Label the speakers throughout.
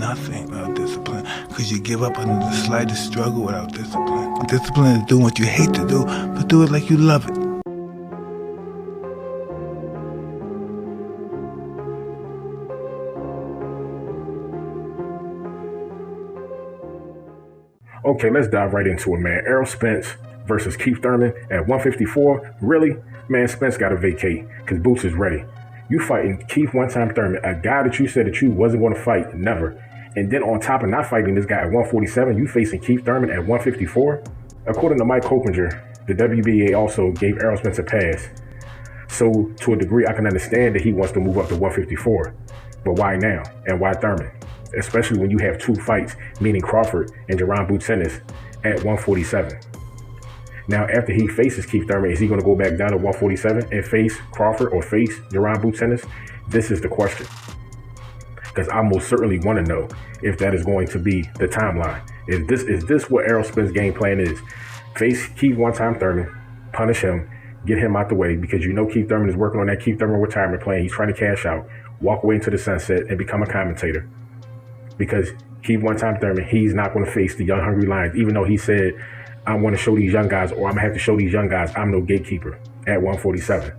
Speaker 1: nothing without discipline, because you give up under the slightest struggle without discipline. Discipline is doing what you hate to do, but do it like you love it.
Speaker 2: Okay, let's dive right into it, man. Errol Spence versus Keith Thurman at 154. Really? Man, Spence got to vacate because Boots is ready. You fighting Keith one-time Thurman, a guy that you said that you wasn't going to fight, never. And then on top of not fighting this guy at 147, you facing Keith Thurman at 154? According to Mike Coppinger, the WBA also gave Errol Spence a pass. So to a degree, I can understand that he wants to move up to 154. But why now? And why Thurman? Especially when you have two fights, meaning Crawford and Jaron Boots Ennis at 147. Now, after he faces Keith Thurman, is he going to go back down to 147 and face Crawford or face Jaron Boots Ennis? This is the question. Because I most certainly want to know if that is going to be the timeline. Is this what Errol Spence's game plan is? Face Keith one-time Thurman, punish him, get him out the way, because you know Keith Thurman is working on that Keith Thurman retirement plan. He's trying to cash out, walk away into the sunset, and become a commentator. Because Keith one-time Thurman, he's not going to face the young, hungry Lions, even though he said, I want to show these young guys, or I'm going to have to show these young guys I'm no gatekeeper at 147.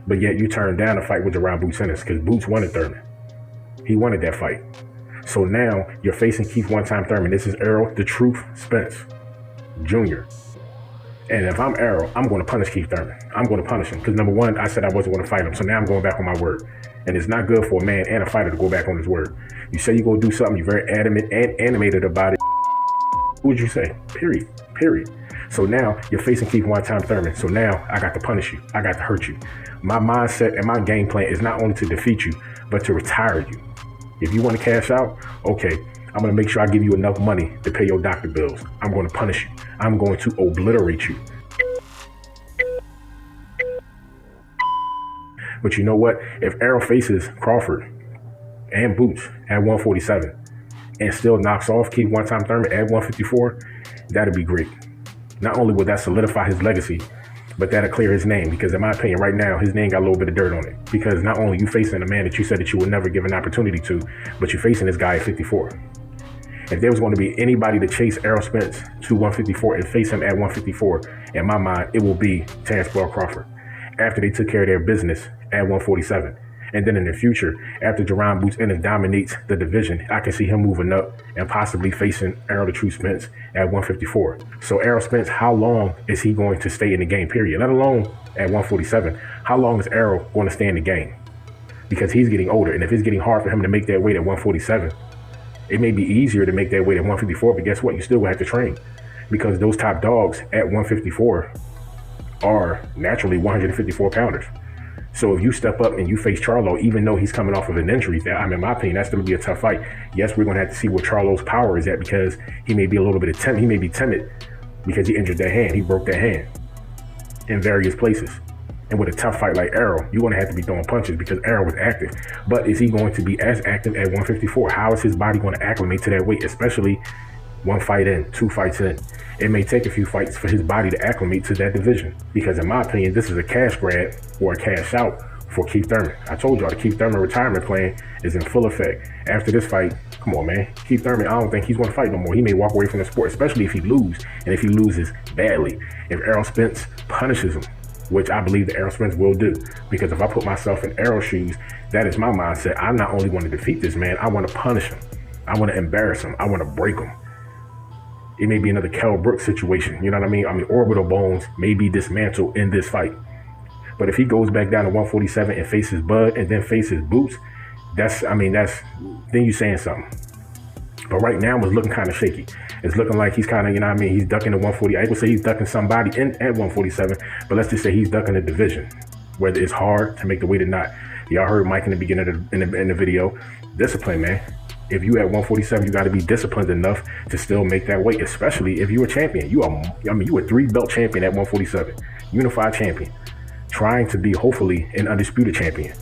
Speaker 2: But yet you turned down a fight with Jaron Boots Ennis because Boots wanted Thurman. He wanted that fight. So now you're facing Keith one-time Thurman. This is Errol, the Truth Spence Jr. And if I'm Errol, I'm going to punish Keith Thurman. I'm going to punish him because, number one, I said I wasn't going to fight him. So now I'm going back on my word. And it's not good for a man and a fighter to go back on his word. You say you're going to do something, you're very adamant and animated about it. What would you say? Period. So now you're facing Keith one-time Thurman. So now I got to punish you. I got to hurt you. My mindset and my game plan is not only to defeat you, but to retire you. If you want to cash out, okay, I'm going to make sure I give you enough money to pay your doctor bills. I'm going to punish you. I'm going to obliterate you. But you know what? If Errol faces Crawford and Boots at 147 and still knocks off Keith one-time Thurman at 154, that'd be great. Not only will that solidify his legacy, but that'll clear his name, because in my opinion right now, his name got a little bit of dirt on it. Because not only you facing a man that you said that you would never give an opportunity to, but you're facing this guy at 54. If there was going to be anybody to chase Errol Spence to 154 and face him at 154, in my mind, it will be Terrence Bud Crawford. After they took care of their business at 147. And then in the future, after Jaron Boots Ennis dominates the division, I can see him moving up and possibly facing Errol the True Spence at 154. So Errol Spence, how long is he going to stay in the game, period? Let alone at 147. How long is Errol going to stay in the game? Because he's getting older. And if it's getting hard for him to make that weight at 147, it may be easier to make that weight at 154. But guess what? You still have to train. Because those top dogs at 154 are naturally 154 pounders. So if you step up and you face Charlo, even though he's coming off of an injury, in my opinion, that's going to be a tough fight. Yes, we're going to have to see where Charlo's power is at, because he may be a little bit of timid. He may be timid because he injured that hand. He broke that hand in various places. And with a tough fight like Errol, you're going to have to be throwing punches because Errol was active. But is he going to be as active at 154? How is his body going to acclimate to that weight, especially one fight in, two fights in? It may take a few fights for his body to acclimate to that division, because in my opinion, this is a cash grab or a cash out for Keith Thurman. I told y'all the Keith Thurman retirement plan is in full effect. After this fight, come on, man. Keith Thurman, I don't think he's going to fight no more. He may walk away from the sport, especially if he loses, and if he loses badly. If Errol Spence punishes him, which I believe that Errol Spence will do, because if I put myself in Errol's shoes, that is my mindset. I not only want to defeat this man, I want to punish him. I want to embarrass him. I want to break him. It may be another Kell Brooks situation. You know what I mean? Orbital bones may be dismantled in this fight. But if he goes back down to 147 and faces Bud and then faces Boots, then you're saying something. But right now it's looking kind of shaky. It's looking like he's kind of, he's ducking the 140. I would say he's ducking somebody at 147, but let's just say he's ducking the division, whether it's hard to make the weight or not. Y'all heard Mike in the beginning of in the video. Discipline, man. If you at 147, you got to be disciplined enough to still make that weight, especially if you're a champion. You a 3-belt champion at 147, unified champion, trying to be hopefully an undisputed champion.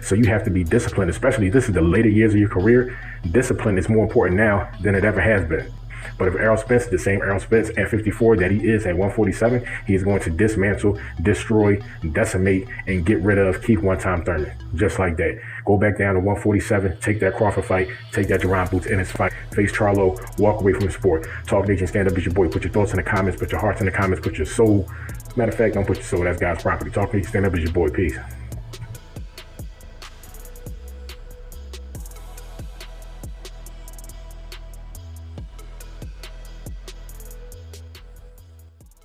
Speaker 2: So you have to be disciplined, especially this is the later years of your career. Discipline is more important now than it ever has been. But if Errol Spence, the same Errol Spence at 54 that he is at 147, he is going to dismantle, destroy, decimate, and get rid of Keith one-time Thurman, just like that. Go back down to 147, take that Crawford fight, take that Jerron Boots in his fight, face Charlo, walk away from the sport. Talk Nation, stand up as your boy. Put your thoughts in the comments, put your hearts in the comments, put your soul. Matter of fact, don't put your soul, that's God's property. Talk Nation, stand up as your boy. Peace.